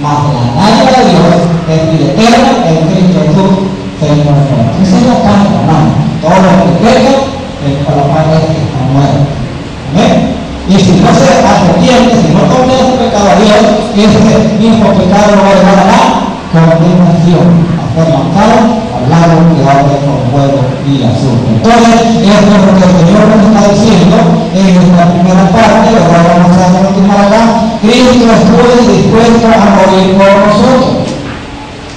mas la dádiva de Dios es vida eterna en Cristo Jesús, Señor nuestro. Ese es el cambio, hermano. Todo lo que peca, el Padre está muerto. ¿Amén? Y si no se arrepiente, si no confiesa su pecado a Dios, ese mismo pecado lo va a llevar a la condenación, a ser lanzado al lago que arde con fuego y azufre. Entonces, esto es lo que el Señor nos está diciendo en esta primera parte. Ahora vamos a continuar acá. Cristo estuvo dispuesto a morir por nosotros.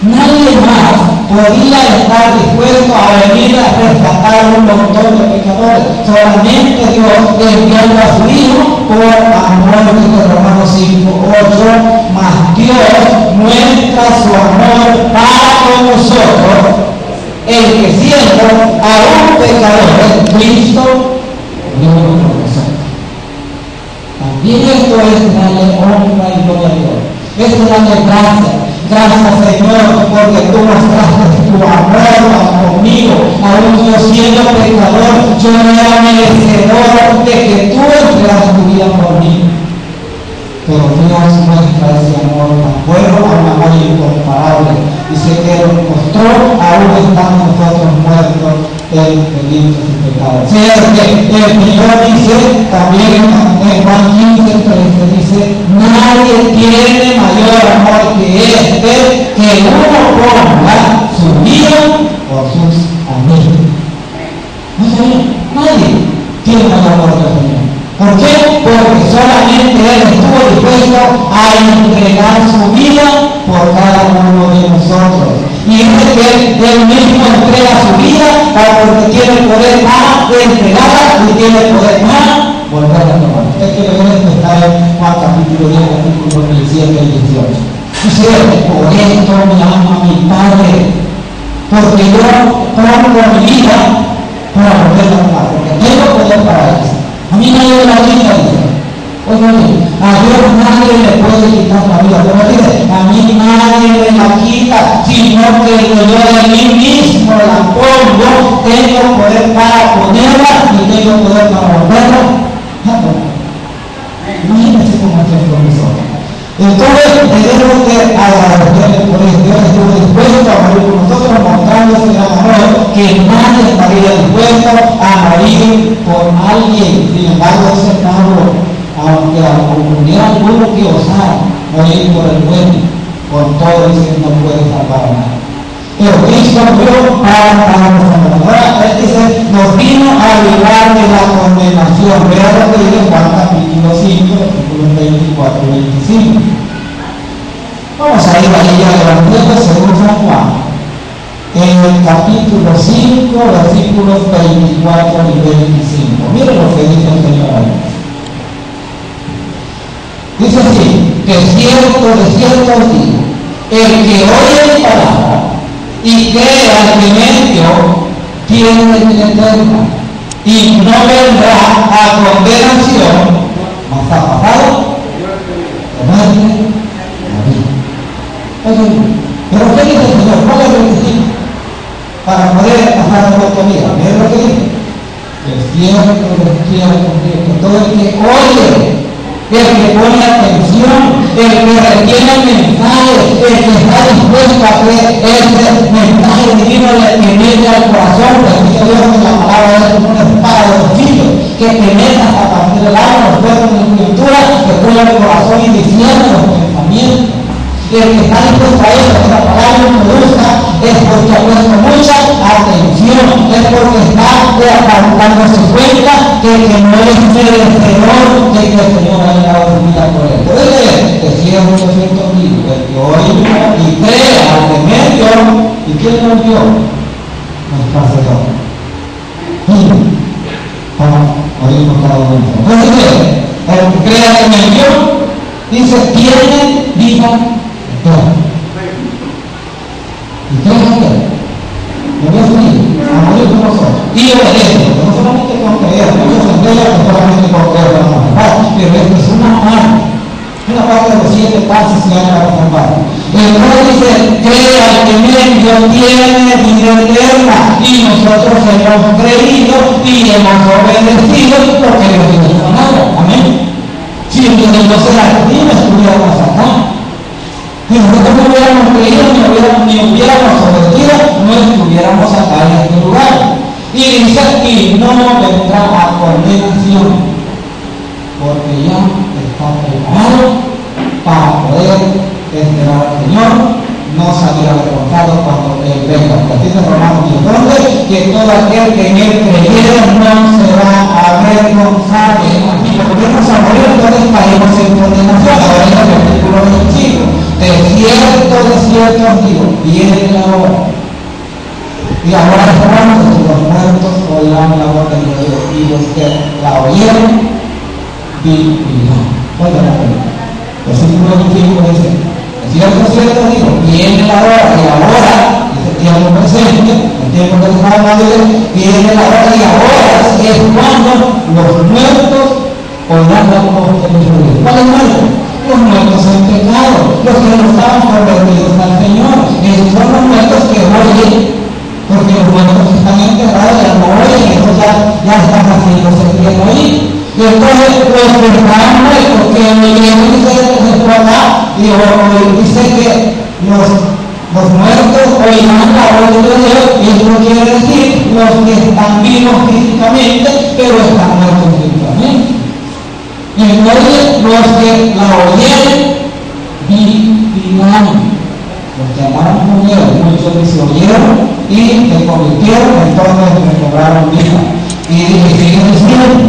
Nadie más podía estar dispuesto a venir a rescatar un montón de pecadores. Solamente Dios enviando a su Hijo por amor, de Romanos 5:8, mas Dios muestra su amor para con nosotros, el que siendo aún pecadores, Cristo murió por nosotros. También esto es darle honra y gloria a Dios. Esto es darle gracias. Gracias, Señor, porque tú mostraste tu amor conmigo. Aún yo siendo pecador, yo era merecedor de que tú entregaras tu vida por mí. Pero Dios muestra ese amor tan bueno, a un amor incomparable. Dice que nos mostró, aún estamos nosotros muertos en delitos y pecados. Sí, es que el Señor dice, también en Juan 15:13, dice, nadie tiene mayor amor que este, que uno ponga su vida por sus amigos. No sabía, nadie tiene mayor amor que el Señor. ¿Por qué? Porque solamente Él estuvo dispuesto a entregar su vida por cada uno de nosotros. Y es que Él mismo entrega su vida porque tiene el poder para entregarla y tiene el poder para volver a tomar. Usted quiere ver esto, está en Juan capítulo 10, versículos 17 y 18. Dice, por esto me ama mi Padre, porque yo pongo mi vida para volver a tomar, porque tengo poder para eso. A mí nadie me la quita, dice. Oye, a Dios nadie le puede quitar la vida. Pero dice, a mí nadie me la quita, sino que yo de mí mismo la pongo, tengo poder para ponerla y tengo poder para volverla. Imagínense cómo es esto nosotros. Entonces, tenemos que agradecerle por eso. Dios estuvo dispuesto a morir por nosotros, mostrando ese gran amor, que nadie estaría dispuesto a morir por alguien. Sin embargo, ese Pablo, aunque hubiera alguno que osar morir por el bueno, por todo dice que no puede salvar a nadie. Pero Cristo murió para nosotros. Ahora, Él dice, nos vino a librar de la condenación. Vean lo que dice Juan capítulo 5, versículos 24 y 25. Vamos a ir a ella del Evangelio según San Juan. En el capítulo 5, versículos 24 y 25. Miren lo que dice el Señor ahí. Dice así, que de cierto os digo, el que oye mi palabra y cree al que me envió, tiene vida eterna y no vendrá a condenación, mas ha pasado de muerte a vida. Oye, pero ¿qué dice el Señor? ¿Cuál es el requisito para poder pasar de muerte a vida? Miren lo que dice. Que todo el que oye, el que pone atención, el que retiene el mensaje, el que está dispuesto a creer ese mensaje divino que viene al corazón, porque Dios en la palabra es como una espada de dos filos, que penetra hasta partir del alma, los cuerpos de la escritura, que pone el corazón y discierne los pensamientos. El que está dispuesto a eso, que la palabra no produzca, es porque ha puesto mucha atención, es porque está dándose cuenta de que no es merecedor de que el Señor haya dado su vida por él. Por eso es que cierto digo, el que oye y cree al que me envió, ¿y quién lo envió? Nuestro Señor. Oímos cada uno. Entonces, el que cree al que me envió, dice, tiene vida eterna. ¿Y qué es hacer? Me voy a subir a morir con nosotros. Y obedece, no solamente con creer, muchos enseñan que solamente con creer vamos a salvar, pero esto es una parte de los 7 pasos que hay para salvar. Entonces dice, cree al que me envió, tiene vida eterna, y nosotros hemos creído y hemos obedecido porque Dios tiene su palabra. Amén. Si entonces no se la creímos, estuviéramos acá. Y hubiéramos obedecido, no estuviéramos acá en este lugar. Y dice, y no vendrá a condenación, porque ya está preparado para poder esperar al Señor, no salir avergonzado cuando Él venga. Porque dice Romanos 10:11, que todo aquel que en Él creyera no será avergonzado. Y porque volvemos a morir, entonces caemos en condenación. Ahora en el versículo 25, de cierto digo, viene la hora. Y ahora hermanos, los muertos oirán la voz del Dios, y los que la oyeron vivirán. Oigan la pregunta. Versículo 25 dice, cierto digo, viene la hora, y ahora, es el tiempo presente, el tiempo que está hablando de viene la hora, y ahora es cuando los muertos oirán la voz del Dios. ¿Cuáles muertos? Los muertos en pecado, los que no estaban convertidos al Señor. Esos son los muertos que oyen, porque los muertos que están enterrados ya no oyen, ellos ya están haciéndose tiempo ahí. Y entonces los que están muertos, que oyeron, dice que los muertos oirán la voz de Dios, y eso no quiere decir los que están vivos físicamente, pero están muertos espiritualmente. Y entonces los que la oyeron vivirán. Los que amaron murieron, muchos que se oyeron y se convirtieron, entonces recobraron vida. Y sigue diciendo,